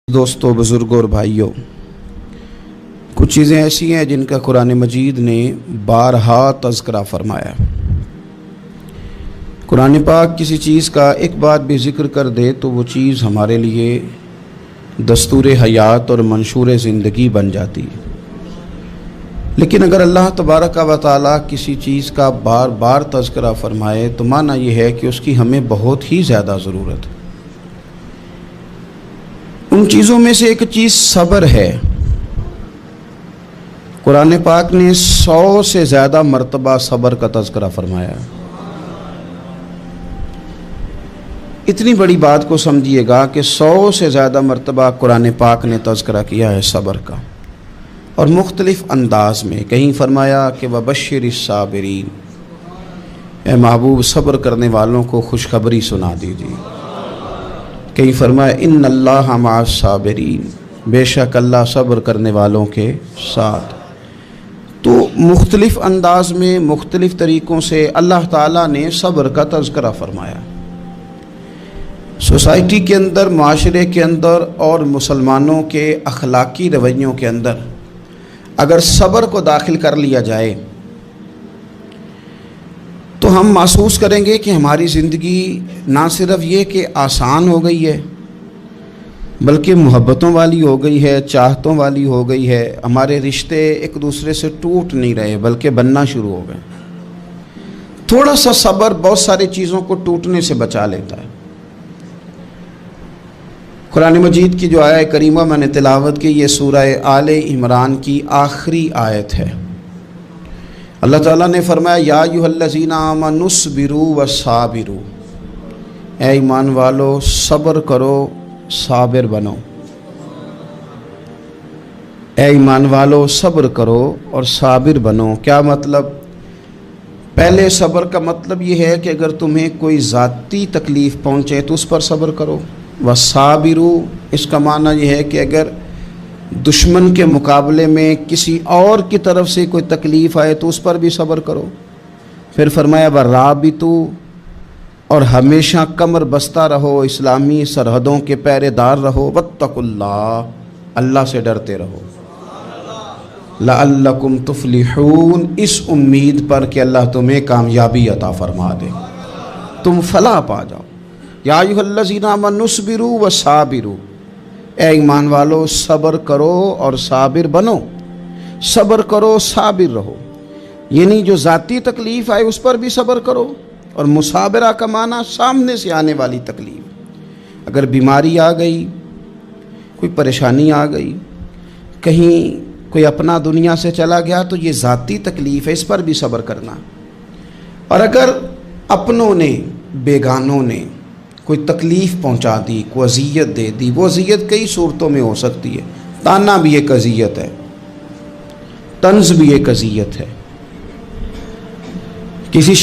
دوستوں، بزرگوں اور بھائیوں، کچھ چیزیں ایسی ہیں جن کا قرآن مجید نے بارہا تذکرہ فرمایا۔ قرآن پاک کسی چیز کا ایک بات بھی ذکر کر دے تو وہ چیز ہمارے لیے دستور حیات اور منشور زندگی بن جاتی ہے۔ لیکن اگر اللہ تبارک و تعالیٰ کسی چیز کا بار بار تذکرہ فرمائے تو معنی یہ ہے کہ اس کی ہمیں بہت ہی زیادہ ضرورت ہے۔ ان چیزوں میں سے ایک چیز صبر ہے۔ قرآن پاک نے 100 سے زیادہ مرتبہ صبر کا تذکرہ فرمایا۔ اتنی بڑی بات کو سمجھیے گا کہ 100 سے زیادہ مرتبہ قرآن پاک نے تذکرہ کیا ہے صبر کا، اور مختلف انداز میں۔ کہیں فرمایا کہ وَبَشِّرِ الصَّابِرِينَ، اے محبوب صبر کرنے والوں کو خوشخبری سنا دیجیے۔ کہیں فرمایا ان اللہ مع الصابرین، بے شک اللہ صبر کرنے والوں کے ساتھ۔ تو مختلف انداز میں، مختلف طریقوں سے اللہ تعالیٰ نے صبر کا تذکرہ فرمایا۔ سوسائٹی کے اندر، معاشرے کے اندر اور مسلمانوں کے اخلاقی رویوں کے اندر اگر صبر کو داخل کر لیا جائے تو ہم محسوس کریں گے کہ ہماری زندگی نہ صرف یہ کہ آسان ہو گئی ہے بلکہ محبتوں والی ہو گئی ہے، چاہتوں والی ہو گئی ہے۔ ہمارے رشتے ایک دوسرے سے ٹوٹ نہیں رہے بلکہ بننا شروع ہو گئے۔ تھوڑا سا صبر بہت ساری چیزوں کو ٹوٹنے سے بچا لیتا ہے۔ قرآن مجید کی جو آیت کریمہ میں نے تلاوت کی، یہ سورہ آل عمران کی آخری آیت ہے۔ اللہ تعالیٰ نے فرمایا یا ایھا الذین آمنوا اصبروا وصابروا، اے ایمان والو صبر کرو، صابر بنو۔ اے ایمان والو صبر کرو اور صابر بنو۔ کیا مطلب؟ پہلے صبر کا مطلب یہ ہے کہ اگر تمہیں کوئی ذاتی تکلیف پہنچے تو اس پر صبر کرو۔ وصابروا، اس کا معنی یہ ہے کہ اگر دشمن کے مقابلے میں کسی اور کی طرف سے کوئی تکلیف آئے تو اس پر بھی صبر کرو۔ پھر فرمایا ورابطوا، اور ہمیشہ کمر بستہ رہو، اسلامی سرحدوں کے پہرے دار رہو۔ واتقوا اللہ، اللہ سے ڈرتے رہو۔ لعلکم تفلحون، اس امید پر کہ اللہ تمہیں کامیابی عطا فرما دے، تم فلاح پا جاؤ۔ یا ایھا الذین آمنوا اصبروا وصابروا، اے ایمان والو صبر کرو اور صابر بنو۔ صبر کرو، صابر رہو، یعنی جو ذاتی تکلیف آئے اس پر بھی صبر کرو۔ اور مصابرہ کا معنی سامنے سے آنے والی تکلیف، اگر بیماری آ گئی، کوئی پریشانی آ گئی، کہیں کوئی اپنا دنیا سے چلا گیا تو یہ ذاتی تکلیف ہے، اس پر بھی صبر کرنا۔ اور اگر اپنوں نے، بیگانوں نے کوئی تکلیف پہنچا دی، کوئی اذیت دے دی، وہ اذیت کئی صورتوں میں ہو سکتی ہے۔ تانا بھی ایک اذیت ہے، طنز بھی ایک اذیت ہے، کسی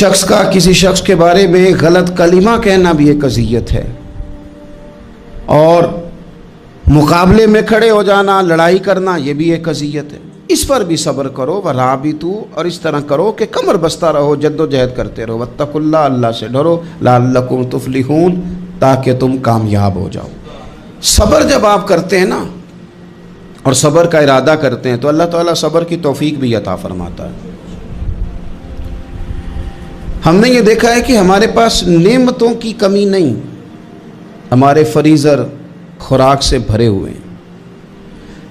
شخص کے بارے میں غلط کلمہ کہنا بھی ایک اذیت ہے، اور مقابلے میں کھڑے ہو جانا، لڑائی کرنا، یہ بھی ایک اذیت ہے۔ اس پر بھی صبر کرو۔ ورابطوا، اور اس طرح کرو کہ کمر بستہ رہو، جد و جہد کرتے رہو۔ واتقوا اللہ، اللہ سے ڈرو۔ لعلکم تفلحون، تاکہ تم کامیاب ہو جاؤ۔ صبر جب آپ کرتے ہیں نا اور صبر کا ارادہ کرتے ہیں تو اللہ تعالیٰ صبر کی توفیق بھی عطا فرماتا ہے۔ ہم نے یہ دیکھا ہے کہ ہمارے پاس نعمتوں کی کمی نہیں، ہمارے فریزر خوراک سے بھرے ہوئے ہیں،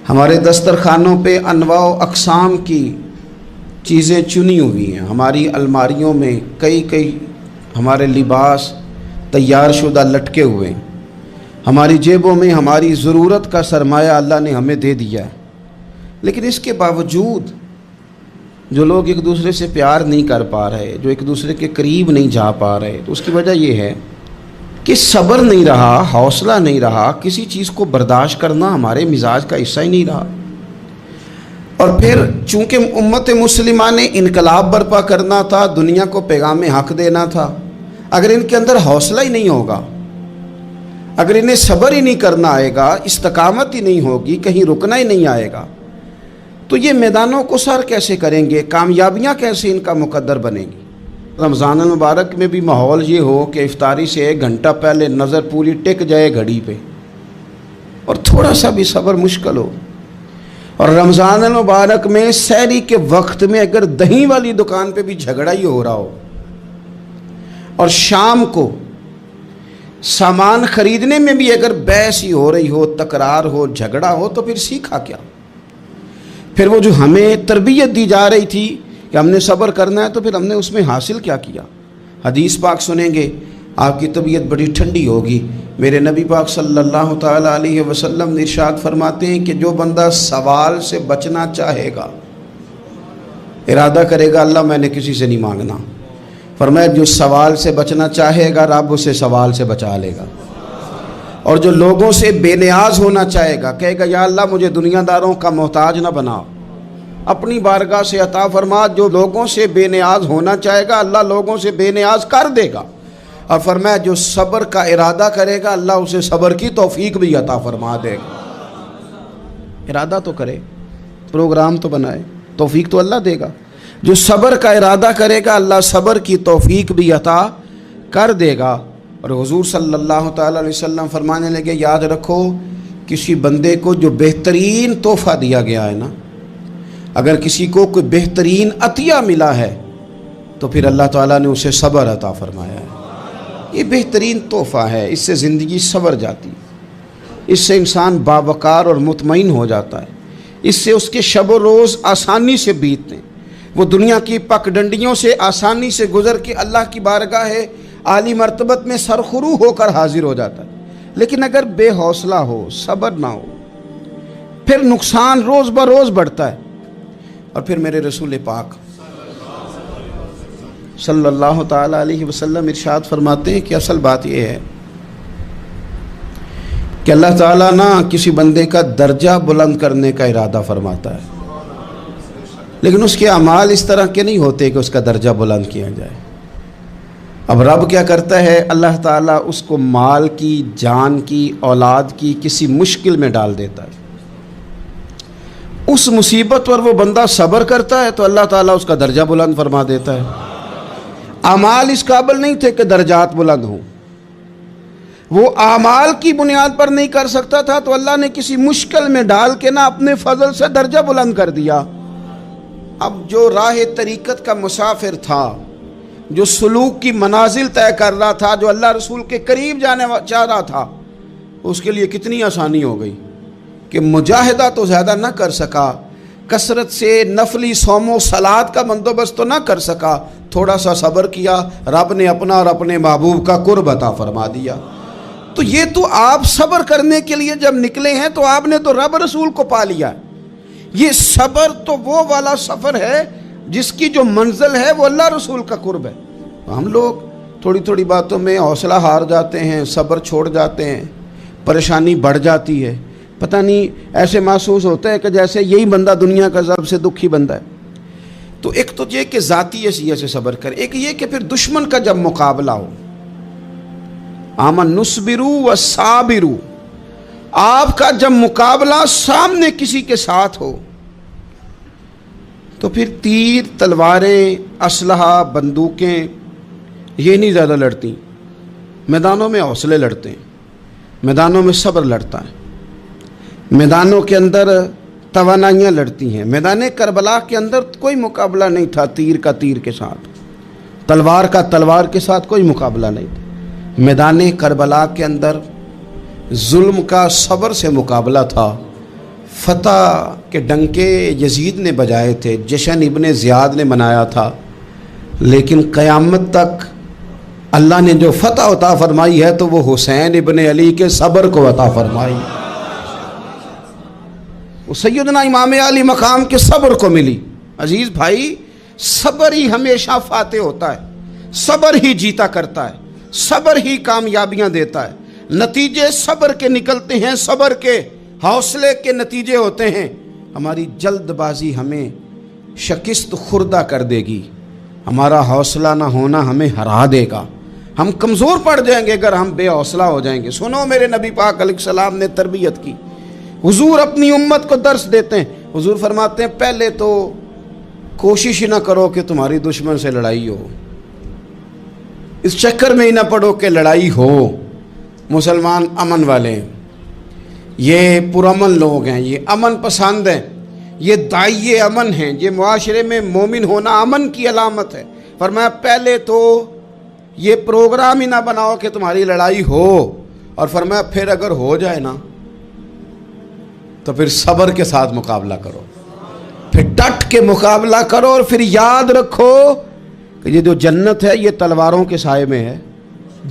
ہمارے دسترخوانوں پہ انواع و اقسام کی چیزیں چنی ہوئی ہیں، ہماری الماریوں میں کئی ہمارے لباس تیار شدہ لٹکے ہوئے ہیں، ہماری جیبوں میں ہماری ضرورت کا سرمایہ اللہ نے ہمیں دے دیا ہے۔ لیکن اس کے باوجود جو لوگ ایک دوسرے سے پیار نہیں کر پا رہے، جو ایک دوسرے کے قریب نہیں جا پا رہے، تو اس کی وجہ یہ ہے کہ صبر نہیں رہا، حوصلہ نہیں رہا، کسی چیز کو برداشت کرنا ہمارے مزاج کا حصہ ہی نہیں رہا۔ اور پھر چونکہ امت مسلمہ نے انقلاب برپا کرنا تھا، دنیا کو پیغام حق دینا تھا، اگر ان کے اندر حوصلہ ہی نہیں ہوگا، اگر انہیں صبر ہی نہیں کرنا آئے گا، استقامت ہی نہیں ہوگی، کہیں رکنا ہی نہیں آئے گا، تو یہ میدانوں کو سر کیسے کریں گے؟ کامیابیاں کیسے ان کا مقدر بنے گی؟ رمضان المبارک میں بھی ماحول یہ ہو کہ افطاری سے 1 گھنٹہ پہلے نظر پوری ٹک جائے گھڑی پہ، اور تھوڑا سا بھی صبر مشکل ہو، اور رمضان المبارک میں سحری کے وقت میں اگر دہی والی دکان پہ بھی جھگڑا ہی ہو رہا ہو، اور شام کو سامان خریدنے میں بھی اگر بحث ہی ہو رہی ہو، تکرار ہو، جھگڑا ہو، تو پھر سیکھا کیا؟ پھر وہ جو ہمیں تربیت دی جا رہی تھی کہ ہم نے صبر کرنا ہے، تو پھر ہم نے اس میں حاصل کیا کیا؟ حدیث پاک سنیں گے، آپ کی طبیعت بڑی ٹھنڈی ہوگی۔ میرے نبی پاک صلی اللہ تعالیٰ علیہ وسلم نے ارشاد فرماتے ہیں کہ جو بندہ سوال سے بچنا چاہے گا، ارادہ کرے گا اللہ میں نے کسی سے نہیں مانگنا، فرمایا جو سوال سے بچنا چاہے گا رب اسے سوال سے بچا لے گا، اور جو لوگوں سے بے نیاز ہونا چاہے گا، کہے گا یا اللہ مجھے دنیا داروں کا محتاج نہ بنا، اپنی بارگاہ سے عطا فرما۔ جو لوگوں سے بے نیاز ہونا چاہے گا اللہ لوگوں سے بے نیاز کر دے گا، اور فرمایا جو صبر کا ارادہ کرے گا اللہ اسے صبر کی توفیق بھی عطا فرما دے گا۔ ارادہ تو کرے، پروگرام تو بنائے، توفیق تو اللہ دے گا۔ جو صبر کا ارادہ کرے گا اللہ صبر کی توفیق بھی عطا کر دے گا۔ اور حضور صلی اللہ تعالیٰ علیہ وسلم فرمانے لگے، یاد رکھو کسی بندے کو جو بہترین تحفہ دیا گیا ہے نا، اگر کسی کو کوئی بہترین عطیہ ملا ہے تو پھر اللہ تعالیٰ نے اسے صبر عطا فرمایا ہے۔ یہ بہترین تحفہ ہے، اس سے زندگی سنور جاتی ہے، اس سے انسان باوقار اور مطمئن ہو جاتا ہے، اس سے اس کے شب و روز آسانی سے بیتتے ہیں، وہ دنیا کی پک ڈنڈیوں سے آسانی سے گزر کے اللہ کی بارگاہ عالی مرتبت میں سرخرو ہو کر حاضر ہو جاتا ہے۔ لیکن اگر بے حوصلہ ہو، صبر نہ ہو، پھر نقصان روز بروز بڑھتا ہے۔ اور پھر میرے رسول پاک صلی اللہ تعالیٰ علیہ وسلم ارشاد فرماتے ہیں کہ اصل بات یہ ہے کہ اللہ تعالیٰ نہ کسی بندے کا درجہ بلند کرنے کا ارادہ فرماتا ہے، لیکن اس کے اعمال اس طرح کے نہیں ہوتے کہ اس کا درجہ بلند کیا جائے۔ اب رب کیا کرتا ہے، اللہ تعالیٰ اس کو مال کی، جان کی، اولاد کی کسی مشکل میں ڈال دیتا ہے، اس مصیبت پر وہ بندہ صبر کرتا ہے تو اللہ تعالیٰ اس کا درجہ بلند فرما دیتا ہے۔ اعمال اس قابل نہیں تھے کہ درجات بلند ہوں، وہ اعمال کی بنیاد پر نہیں کر سکتا تھا تو اللہ نے کسی مشکل میں ڈال کے نہ اپنے فضل سے درجہ بلند کر دیا۔ اب جو راہ طریقت کا مسافر تھا، جو سلوک کی منازل طے کر رہا تھا، جو اللہ رسول کے قریب جانے چاہ رہا تھا، اس کے لیے کتنی آسانی ہو گئی کہ مجاہدہ تو زیادہ نہ کر سکا، کثرت سے نفلی صوم و صلات کا بندوبست تو نہ کر سکا، تھوڑا سا صبر کیا، رب نے اپنا اور اپنے محبوب کا قرب عطا فرما دیا۔ تو یہ تو آپ صبر کرنے کے لیے جب نکلے ہیں تو آپ نے تو رب رسول کو پا لیا ہے۔ یہ صبر تو وہ والا سفر ہے جس کی جو منزل ہے وہ اللہ رسول کا قرب ہے۔ ہم لوگ تھوڑی تھوڑی باتوں میں حوصلہ ہار جاتے ہیں، صبر چھوڑ جاتے ہیں، پریشانی بڑھ جاتی ہے، پتہ نہیں ایسے محسوس ہوتا ہے کہ جیسے یہی بندہ دنیا کا سب سے دکھی بندہ ہے۔ تو ایک تو یہ کہ ذاتی حیثیت سے صبر کرے، ایک یہ کہ پھر دشمن کا جب مقابلہ ہو، آمن نصبرو و صابرو، آپ کا جب مقابلہ سامنے کسی کے ساتھ ہو تو پھر تیر، تلواریں، اسلحہ، بندوقیں یہ نہیں زیادہ لڑتی، میدانوں میں حوصلے لڑتے ہیں، میدانوں میں صبر لڑتا ہے، میدانوں کے اندر توانائیاں لڑتی ہیں۔ میدان کربلا کے اندر کوئی مقابلہ نہیں تھا تیر کا تیر کے ساتھ، تلوار کا تلوار کے ساتھ کوئی مقابلہ نہیں تھا۔ میدان کربلا کے اندر ظلم کا صبر سے مقابلہ تھا۔ فتح کے ڈنکے یزید نے بجائے تھے، جشن ابن زیاد نے منایا تھا، لیکن قیامت تک اللہ نے جو فتح عطا فرمائی ہے تو وہ حسین ابن علی کے صبر کو عطا فرمائی، وہ سیدنا امام علی مقام کے صبر کو ملی۔ عزیز بھائی، صبر ہی ہمیشہ فاتح ہوتا ہے، صبر ہی جیتا کرتا ہے، صبر ہی کامیابیاں دیتا ہے، نتیجے صبر کے نکلتے ہیں، صبر کے، حوصلے کے نتیجے ہوتے ہیں۔ ہماری جلد بازی ہمیں شکست خوردہ کر دے گی، ہمارا حوصلہ نہ ہونا ہمیں ہرا دے گا، ہم کمزور پڑ جائیں گے اگر ہم بے حوصلہ ہو جائیں گے۔ سنو، میرے نبی پاک علیہ السلام نے تربیت کی، حضور اپنی امت کو درس دیتے ہیں، حضور فرماتے ہیں پہلے تو کوشش ہی نہ کرو کہ تمہاری دشمن سے لڑائی ہو، اس چکر میں ہی نہ پڑو کہ لڑائی ہو، مسلمان امن والے ہیں، یہ پرامن لوگ ہیں، یہ امن پسند ہیں، یہ داعی امن ہیں، یہ معاشرے میں مومن ہونا امن کی علامت ہے۔ فرمایا پہلے تو یہ پروگرام ہی نہ بناؤ کہ تمہاری لڑائی ہو، اور فرمایا پھر اگر ہو جائے نا تو پھر صبر کے ساتھ مقابلہ کرو، پھر ڈٹ کے مقابلہ کرو، اور پھر یاد رکھو کہ یہ جو جنت ہے یہ تلواروں کے سائے میں ہے،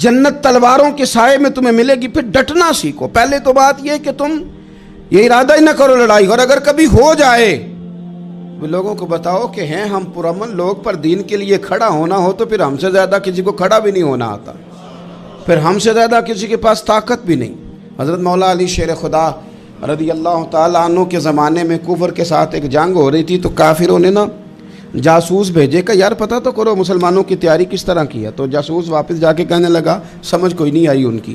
جنت تلواروں کے سائے میں تمہیں ملے گی۔ پھر ڈٹنا سیکھو۔ پہلے تو بات یہ کہ تم یہ ارادہ ہی نہ کرو لڑائی، اور اگر کبھی ہو جائے وہ لوگوں کو بتاؤ کہ ہیں ہم پرامن لوگ، پر دین کے لیے کھڑا ہونا ہو تو پھر ہم سے زیادہ کسی کو کھڑا بھی نہیں ہونا آتا، پھر ہم سے زیادہ کسی کے پاس طاقت بھی نہیں۔ حضرت مولا علی شیر خدا رضی اللہ تعالیٰ عنہ کے زمانے میں کفر کے ساتھ ایک جنگ ہو رہی تھی، تو کافروں نے نا جاسوس بھیجے کہ یار پتہ تو کرو مسلمانوں کی تیاری کس طرح کی ہے۔ تو جاسوس واپس جا کے کہنے لگا سمجھ کوئی نہیں آئی ان کی،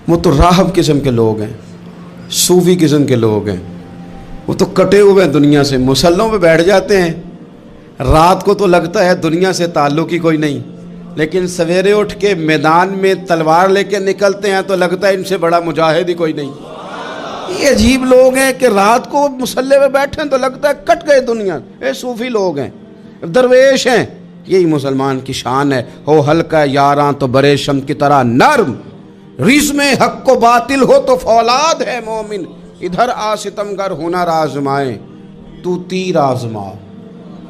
وہ تو راہب قسم کے لوگ ہیں، صوفی قسم کے لوگ ہیں، وہ تو کٹے ہوئے ہیں دنیا سے، مسلوں پہ بیٹھ جاتے ہیں، رات کو تو لگتا ہے دنیا سے تعلق ہی کوئی نہیں، لیکن سویرے اٹھ کے میدان میں تلوار لے کے نکلتے ہیں تو لگتا ہے ان سے بڑا مجاہد ہی کوئی نہیں۔ یہ عجیب لوگ ہیں کہ رات کو مسلح پہ بیٹھے ہیں تو لگتا ہے کٹ گئے دنیا، یہ صوفی لوگ ہیں، درویش ہیں۔ یہی مسلمان کی شان ہے، ہو ہلکا یاراں تو برے شم کی طرح نرم، ریز میں حق و باطل ہو تو فولاد ہے مومن، ادھر آ ستمگر ہنر آزمائیں تو تیر آزما،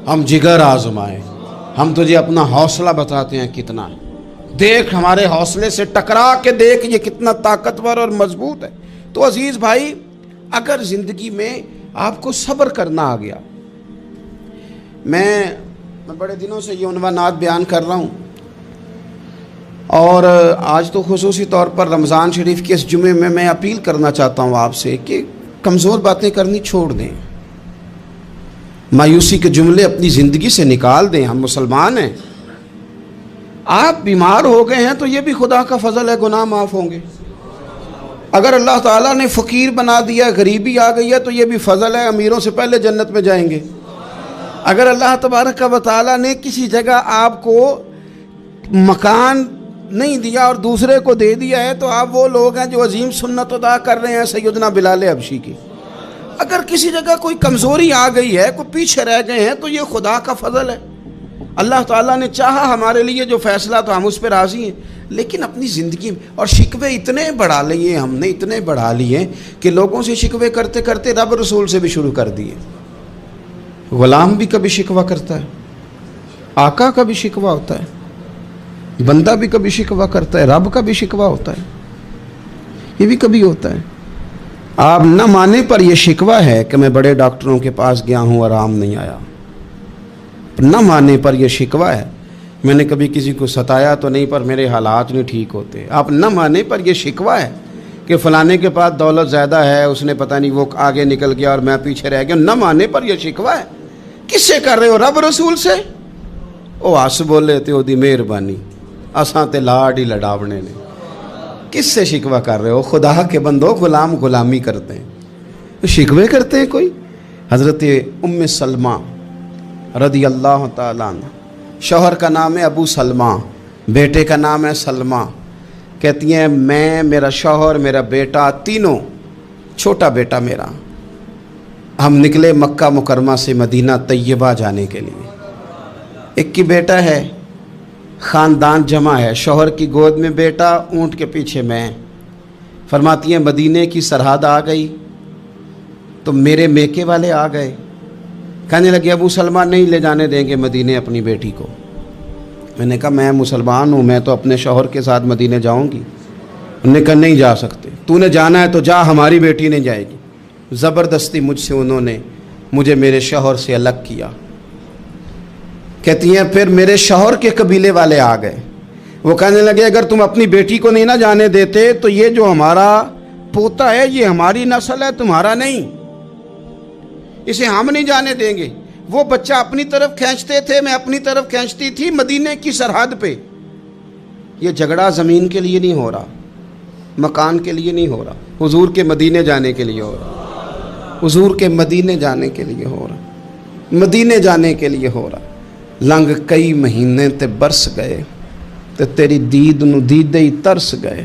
ہم جگر آزمائیں، ہم تجھے اپنا حوصلہ بتاتے ہیں کتنا، دیکھ ہمارے حوصلے سے ٹکرا کے دیکھ یہ کتنا طاقتور اور مضبوط ہے۔ تو عزیز بھائی، اگر زندگی میں آپ کو صبر کرنا آ گیا، میں بڑے دنوں سے یہ عنوانات بیان کر رہا ہوں، اور آج تو خصوصی طور پر رمضان شریف کے اس جمعے میں میں اپیل کرنا چاہتا ہوں آپ سے کہ کمزور باتیں کرنی چھوڑ دیں، مایوسی کے جملے اپنی زندگی سے نکال دیں۔ ہم مسلمان ہیں، آپ بیمار ہو گئے ہیں تو یہ بھی خدا کا فضل ہے، گناہ معاف ہوں گے۔ اگر اللہ تعالیٰ نے فقیر بنا دیا، غریبی آ گئی ہے تو یہ بھی فضل ہے، امیروں سے پہلے جنت میں جائیں گے۔ اگر اللہ تبارک و تعالیٰ نے کسی جگہ آپ کو مکان نہیں دیا اور دوسرے کو دے دیا ہے تو آپ وہ لوگ ہیں جو عظیم سنت ادا کر رہے ہیں سیدنا بلال حبشی کی۔ اگر کسی جگہ کوئی کمزوری آ گئی ہے، کوئی پیچھے رہ گئے ہیں تو یہ خدا کا فضل ہے۔ اللہ تعالیٰ نے چاہا ہمارے لیے جو فیصلہ تو ہم اس پہ راضی ہیں، لیکن اپنی زندگی میں اور شکوے اتنے بڑھا لیے، ہم نے اتنے بڑھا لیے کہ لوگوں سے شکوے کرتے کرتے رب رسول سے بھی شروع کر دیے۔ غلام بھی کبھی شکوہ کرتا ہے، آقا کا بھی شکوہ ہوتا ہے، بندہ بھی کبھی شکوہ کرتا ہے، رب کا بھی شکوہ ہوتا ہے، یہ بھی کبھی ہوتا ہے۔ آپ نہ مانے پر یہ شکوہ ہے کہ میں بڑے ڈاکٹروں کے پاس گیا ہوں آرام نہیں آیا، نہ مانے پر یہ شکوہ ہے میں نے کبھی کسی کو ستایا تو نہیں پر میرے حالات نہیں ٹھیک ہوتے۔ آپ نہ مانے پر یہ شکوہ ہے کہ فلانے کے پاس دولت زیادہ ہے، اس نے پتہ نہیں وہ آگے نکل گیا اور میں پیچھے رہ گیا، نہ مانے پر یہ شکوہ ہے۔ کس سے کر رہے ہو؟ رب رسول سے۔ او آس بولے تے او دی مہربانی، اساں تے لاڈ ہی لڈاونے نے۔ کس سے شکوہ کر رہے ہو؟ خدا کے بندو، غلام غلامی کرتے ہیں، شکوے کرتے ہیں کوئی؟ حضرت ام سلمہ رضی اللہ تعالیٰ عنہ، شوہر کا نام ہے ابو سلمہ، بیٹے کا نام ہے سلمہ، کہتی ہیں میں، میرا شوہر، میرا بیٹا، تینوں، چھوٹا بیٹا میرا، ہم نکلے مکہ مکرمہ سے مدینہ طیبہ جانے کے لیے۔ ایک کی بیٹا ہے، خاندان جمع ہے، شوہر کی گود میں بیٹا، اونٹ کے پیچھے میں۔ فرماتی ہیں مدینے کی سرحد آ گئی تو میرے میکے والے آ گئے، کہنے لگے ابو سلمہ نہیں لے جانے دیں گے مدینے اپنی بیٹی کو۔ میں نے کہا میں مسلمان ہوں، میں تو اپنے شوہر کے ساتھ مدینے جاؤں گی۔ انہوں نے کہا نہیں جا سکتے، تو نے جانا ہے تو جا، ہماری بیٹی نہیں جائے گی۔ زبردستی مجھ سے انہوں نے مجھے میرے شوہر سے الگ کیا۔ کہتی ہیں پھر میرے شوہر کے قبیلے والے آ گئے، وہ کہنے لگے اگر تم اپنی بیٹی کو نہیں نہ جانے دیتے تو یہ جو ہمارا پوتا ہے یہ ہماری نسل ہے، تمہارا نہیں، اسے ہم نہیں جانے دیں گے۔ وہ بچہ اپنی طرف کھینچتے تھے، میں اپنی طرف کھینچتی تھی، مدینے کی سرحد پہ۔ یہ جھگڑا زمین کے لیے نہیں ہو رہا، مکان کے لیے نہیں ہو رہا، حضور کے مدینے جانے کے لیے ہو رہا، حضور کے مدینے جانے کے لیے ہو رہا، مدینے جانے کے لیے ہو رہا۔ لنگ کئی مہینے تے برس گئے تے تیری دید نو دیدے ہی ترس گئے،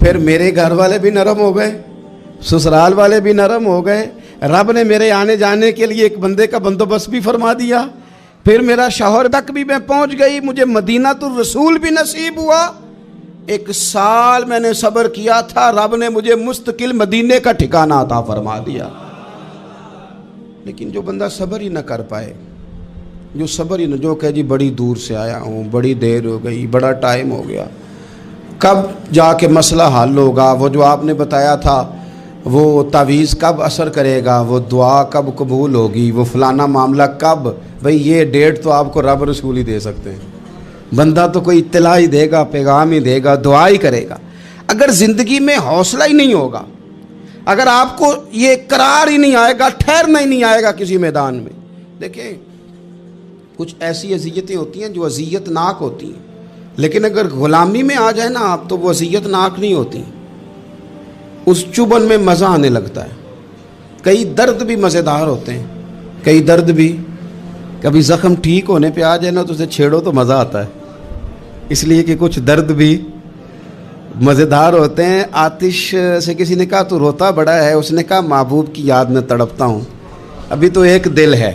پھر میرے گھر والے بھی نرم ہو گئے, سسرال والے بھی نرم ہو گئے, رب نے میرے آنے جانے کے لیے ایک بندے کا بندوبست بھی فرما دیا, پھر میرا شوہر تک بھی میں پہنچ گئی, مجھے مدینہ الرسول بھی نصیب ہوا. 1 سال میں نے صبر کیا تھا, رب نے مجھے مستقل مدینے کا ٹھکانہ عطا فرما دیا. لیکن جو بندہ صبر ہی نہ کر پائے, جو صبر ہی نہ, جو کہ جی بڑی دور سے آیا ہوں, بڑی دیر ہو گئی, بڑا ٹائم ہو گیا, کب جا کے مسئلہ حل ہوگا, وہ جو آپ نے بتایا تھا وہ تعویذ کب اثر کرے گا, وہ دعا کب قبول ہوگی, وہ فلانا معاملہ کب, بھئی یہ ڈیٹ تو آپ کو رب رسول ہی دے سکتے ہیں. بندہ تو کوئی اطلاع ہی دے گا, پیغام ہی دے گا, دعا ہی کرے گا. اگر زندگی میں حوصلہ ہی نہیں ہوگا, اگر آپ کو یہ قرار ہی نہیں آئے گا, ٹھہرنا ہی نہیں آئے گا کسی میدان میں. دیکھیں کچھ ایسی اذیتیں ہوتی ہیں جو اذیت ناک ہوتی ہیں, لیکن اگر غلامی میں آ جائے نا آپ تو وہ اذیت ناک نہیں ہوتی, اس چبھن میں مزہ آنے لگتا ہے. کئی درد بھی مزیدار ہوتے ہیں, کئی درد بھی, کبھی زخم ٹھیک ہونے پہ آ جائے نا تو اسے چھیڑو تو مزہ آتا ہے, اس لیے کہ کچھ درد بھی مزیدار ہوتے ہیں. آتش سے کسی نے کہا تو روتا بڑا ہے, اس نے کہا محبوب کی یاد میں تڑپتا ہوں, ابھی تو ایک دل ہے,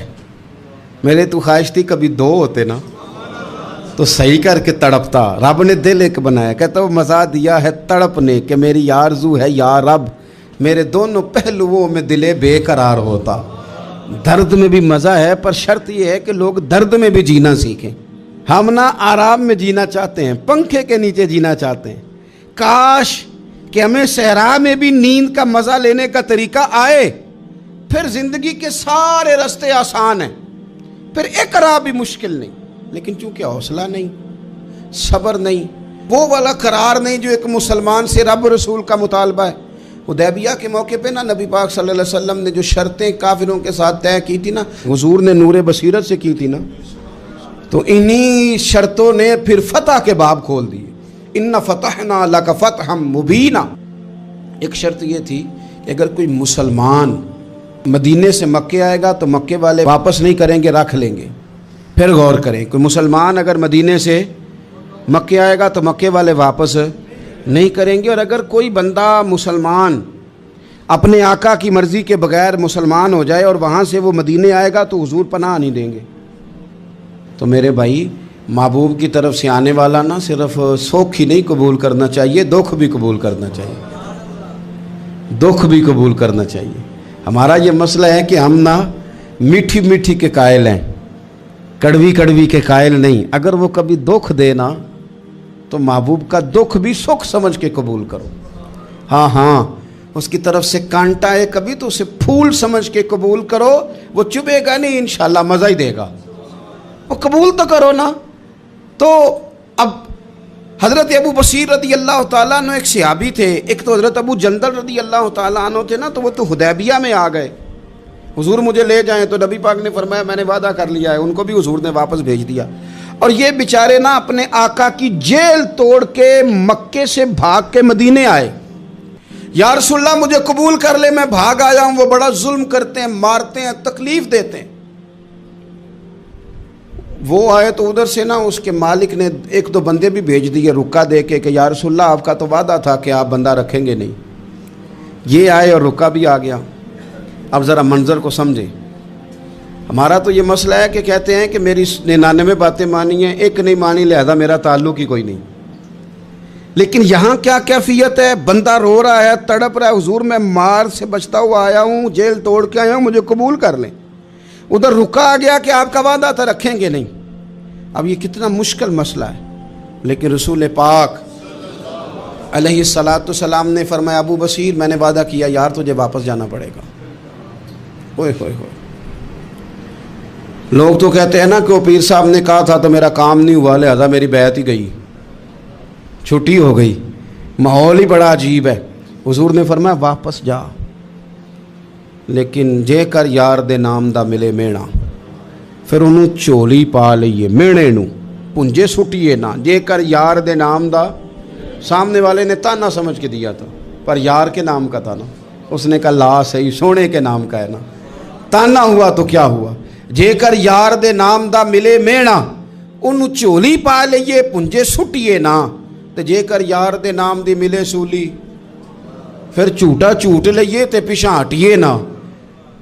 میرے تو خواہش تھی کبھی 2 ہوتے نا تو صحیح کر کے تڑپتا. رب نے دل ایک بنایا, کہتا وہ مزہ دیا ہے تڑپنے کہ میری آرزو ہے یا رب میرے دونوں پہلوؤں میں دل بے قرار ہوتا. درد میں بھی مزہ ہے, پر شرط یہ ہے کہ لوگ درد میں بھی جینا سیکھیں. ہم نہ آرام میں جینا چاہتے ہیں, پنکھے کے نیچے جینا چاہتے ہیں. کاش کہ ہمیں صحرا میں بھی نیند کا مزہ لینے کا طریقہ آئے, پھر زندگی کے سارے راستے آسان ہیں, پھر اقرا بھی مشکل نہیں. لیکن چونکہ حوصلہ نہیں, صبر نہیں, وہ والا قرار نہیں جو ایک مسلمان سے رب رسول کا مطالبہ ہے. حدیبیہ کے موقع پہ نا نبی پاک صلی اللہ علیہ وسلم نے جو شرطیں کافروں کے ساتھ طے کی تھی نا, حضور نے نور بصیرت سے کی تھی نا, تو انہی شرطوں نے پھر فتح کے باب کھول دیے. ان فتحنا لک فتحا مبینا. ایک شرط یہ تھی کہ اگر کوئی مسلمان مدینے سے مکے آئے گا تو مکے والے واپس نہیں کریں گے, رکھ لیں گے. پھر غور کریں, کوئی مسلمان اگر مدینے سے مکے آئے گا تو مکے والے واپس نہیں کریں گے, اور اگر کوئی بندہ مسلمان اپنے آقا کی مرضی کے بغیر مسلمان ہو جائے اور وہاں سے وہ مدینے آئے گا تو حضور پناہ نہیں دیں گے. تو میرے بھائی, محبوب کی طرف سے آنے والا نہ صرف سوکھ ہی نہیں قبول کرنا چاہیے, دکھ بھی قبول کرنا چاہیے, دکھ بھی قبول کرنا چاہیے. ہمارا یہ مسئلہ ہے کہ ہم نہ میٹھی میٹھی کے قائل ہیں, کڑوی کڑوی کے قائل نہیں. اگر وہ کبھی دکھ دے نا تو محبوب کا دکھ بھی سکھ سمجھ کے قبول کرو. ہاں اس کی طرف سے کانٹا ہے کبھی تو اسے پھول سمجھ کے قبول کرو, وہ چبھے گا نہیں, انشاءاللہ مزہ ہی دے گا, وہ قبول تو کرو نا. تو اب حضرت ابو بصیر رضی اللہ تعالیٰ عنہ ایک صحابی تھے, ایک تو حضرت ابو جندل رضی اللہ تعالیٰ عنہ تھے نا, تو وہ تو حدیبیہ میں آ گئے. حضور مجھے لے جائیں, تو نبی پاک نے فرمایا میں نے وعدہ کر لیا ہے, ان کو بھی حضور نے واپس بھیج دیا. اور یہ بیچارے نا اپنے آقا کی جیل توڑ کے مکے سے بھاگ کے مدینے آئے. یا رسول اللہ مجھے قبول کر لے, میں بھاگ آیا ہوں, وہ بڑا ظلم کرتے ہیں, مارتے ہیں, تکلیف دیتے ہیں. وہ آئے تو ادھر سے نا اس کے مالک نے 1-2 بندے بھی بھیج دیے رکا دے کے کہ یا رسول اللہ آپ کا تو وعدہ تھا کہ آپ بندہ رکھیں گے نہیں. یہ آئے اور رکا بھی آ گیا. اب ذرا منظر کو سمجھیں. ہمارا تو یہ مسئلہ ہے کہ کہتے ہیں کہ میری 99 باتیں مانی ہیں, ایک نہیں مانی, لہذا میرا تعلق ہی کوئی نہیں. لیکن یہاں کیا کیفیت ہے, بندہ رو رہا ہے, تڑپ رہا ہے, حضور میں مار سے بچتا ہوا آیا ہوں, جیل توڑ کے آیا ہوں, مجھے قبول کر لیں. ادھر رکا آ گیا کہ آپ کا وعدہ تھا رکھیں گے نہیں. اب یہ کتنا مشکل مسئلہ ہے. لیکن رسول پاک علیہ السلام نے فرمایا ابو بصیر میں نے وعدہ کیا یار تجھے واپس جانا پڑے گا. ہوئے ہوئے ہوئے. لوگ تو کہتے ہیں نا کہ وہ پیر صاحب نے کہا تھا تو میرا کام نہیں ہوا, لہذا میری بیعت ہی گئی, چھٹی ہو گئی. ماحول ہی بڑا عجیب ہے. حضور نے فرمایا واپس جا, لیکن جے کر یار دے نام دا ملے مینا. پھر انہوں چولی پا لئیے مینے نو, پنجے سٹیے نا. جے کر یار دے نام دا, سامنے والے نے تانا سمجھ کے دیا تھا, پر یار کے نام کا تھا نا. اس نے کہا لا صحیح, سونے کے نام کا ہے نا. تانا ہوا تو کیا ہوا. جے کر یار دے نام دا ملے مینا, انہوں چولی پا لئیے پنجے سٹیے نا. ਤੇ ਜੇਕਰ ਯਾਰ ਦੇ ਨਾਮ ਦੀ ਮਿਲੇ ਸੂਲੀ ਫਿਰ ਝੂਠਾ ਝੂਠ ਲਈਏ ਤੇ ਪਿਛਾਂ ਹਟੀਏ ਨਾ,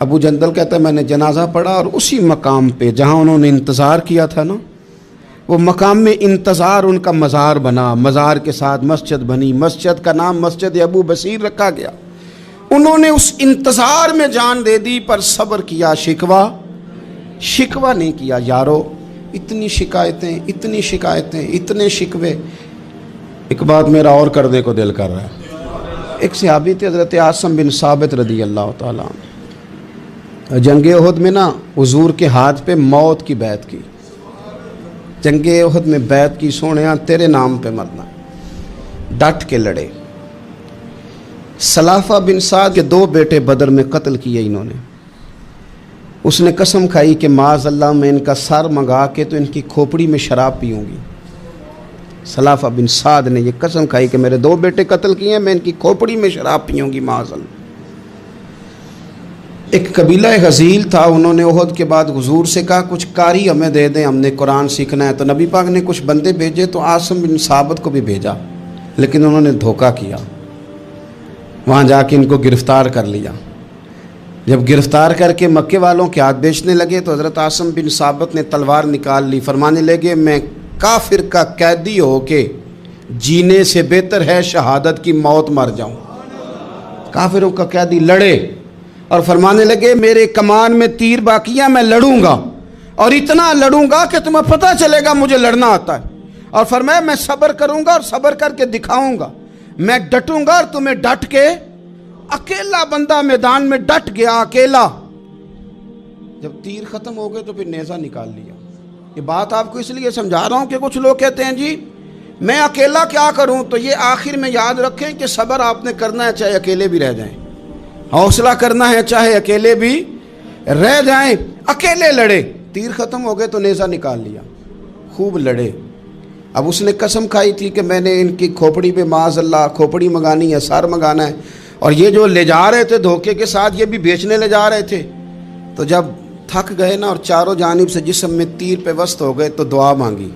ابو جندل کہتا ہے میں نے جنازہ پڑھا اور اسی مقام پہ جہاں انہوں نے انتظار کیا تھا نا، وہ مقام میں انتظار ان کا مزار بنا، مزار کے ساتھ مسجد بنی، مسجد کا نام مسجد ابو بصیر رکھا گیا۔ انہوں نے اس انتظار میں جان دے دی پر صبر کیا، شکوہ نہیں کیا۔ یارو اتنی شکایتیں، اتنے شکوے۔ ایک بات میرا اور کرنے کو دل کر رہا ہے۔ ایک صحابی تھے حضرت عاصم بن ثابت رضی اللہ تعالیٰ عنہ، جنگ احد میں نا حضور کے ہاتھ پہ موت کی بیعت کی، جنگ احد میں بیعت کی، سونیا تیرے نام پہ مرنا، ڈٹ کے لڑے۔ سلافہ بن سعد کے 2 بیٹے بدر میں قتل کیے انہوں نے۔ اس نے قسم کھائی کہ معاذ اللہ میں ان کا سر منگا کے تو ان کی کھوپڑی میں شراب پیوں گی۔ سلافہ بن سعد نے یہ قسم کھائی کہ میرے 2 بیٹے قتل کیے ہیں، میں ان کی کھوپڑی میں شراب پیوں گی معاذ اللہ۔ ایک قبیلہ غزیل تھا، انہوں نے احد کے بعد حضور سے کہا کچھ قاری ہمیں دے دیں، ہم نے قرآن سیکھنا ہے۔ تو نبی پاک نے کچھ بندے بھیجے، تو عاصم بن ثابت کو بھی بھیجا، لیکن انہوں نے دھوکہ کیا، وہاں جا کے ان کو گرفتار کر لیا۔ جب گرفتار کر کے مکے والوں کے ہاتھ بیچنے لگے تو حضرت عاصم بن ثابت نے تلوار نکال لی، فرمانے لگے میں کافر کا قیدی ہو کے جینے سے بہتر ہے شہادت کی موت مر جاؤں۔ کافروں کا قیدی لڑے اور فرمانے لگے میرے کمان میں تیر باقی ہے، میں لڑوں گا اور اتنا لڑوں گا کہ تمہیں پتہ چلے گا مجھے لڑنا آتا ہے۔ اور فرمایا میں صبر کروں گا اور صبر کر کے دکھاؤں گا، میں ڈٹوں گا اور تمہیں ڈٹ کے۔ اکیلا بندہ میدان میں ڈٹ گیا، اکیلا۔ جب تیر ختم ہو گئے تو پھر نیزہ نکال لیا۔ یہ بات آپ کو اس لیے سمجھا رہا ہوں کہ کچھ لوگ کہتے ہیں جی میں اکیلا کیا کروں، تو یہ آخر میں یاد رکھیں کہ صبر آپ نے کرنا ہے چاہے اکیلے بھی رہ جائیں، حوصلہ کرنا ہے چاہے اکیلے بھی رہ جائیں۔ اکیلے لڑے، تیر ختم ہو گئے تو نیزہ نکال لیا، خوب لڑے۔ اب اس نے قسم کھائی تھی کہ میں نے ان کی کھوپڑی پہ معاذ اللہ کھوپڑی منگانی ہے، سار منگانا ہے، اور یہ جو لے جا رہے تھے دھوکے کے ساتھ یہ بھی بیچنے لے جا رہے تھے۔ تو جب تھک گئے نا اور چاروں جانب سے جسم میں تیر پہ وسط ہو گئے تو دعا مانگی،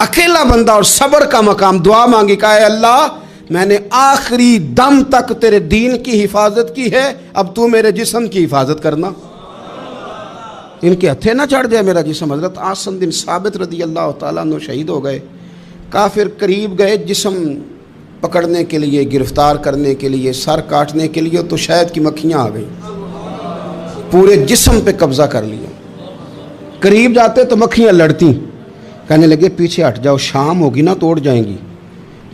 اکیلا بندہ اور صبر کا مقام، دعا مانگی، کہا اے اللہ میں نے آخری دم تک تیرے دین کی حفاظت کی ہے، اب تو میرے جسم کی حفاظت کرنا، ان کے ہتھے نہ چڑھ جائے میرا جسم۔ حضرت عاصم بن ثابت رضی اللہ تعالیٰ عنہ شہید ہو گئے۔ کافر قریب گئے جسم پکڑنے کے لیے، گرفتار کرنے کے لیے، سر کاٹنے کے لیے، تو شہد کی مکھیاں آ گئی، پورے جسم پہ قبضہ کر لیا۔ قریب جاتے تو مکھیاں لڑتی، کہنے لگے پیچھے ہٹ جاؤ، شام ہوگی نا توڑ جائیں گی،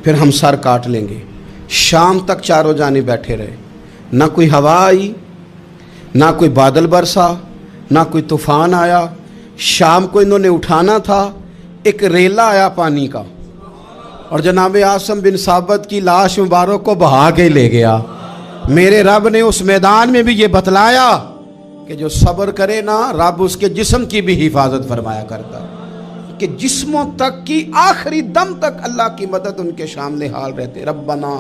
پھر ہم سر کاٹ لیں گے۔ شام تک چاروں جانے بیٹھے رہے، نہ کوئی ہوا آئی، نہ کوئی بادل برسا، نہ کوئی طوفان آیا۔ شام کو انہوں نے اٹھانا تھا، ایک ریلا آیا پانی کا اور جناب عاصم بن ثابت کی لاش مبارک کو بہا کے لے گیا۔ میرے رب نے اس میدان میں بھی یہ بتلایا کہ جو صبر کرے نا رب اس کے جسم کی بھی حفاظت فرمایا کرتا، کہ جسموں تک کی آخری دم تک اللہ کی مدد ان کے شامل حال رہتے۔ ربنا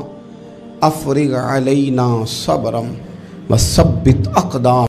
افرغ علینا صبرا وثبت اقدام۔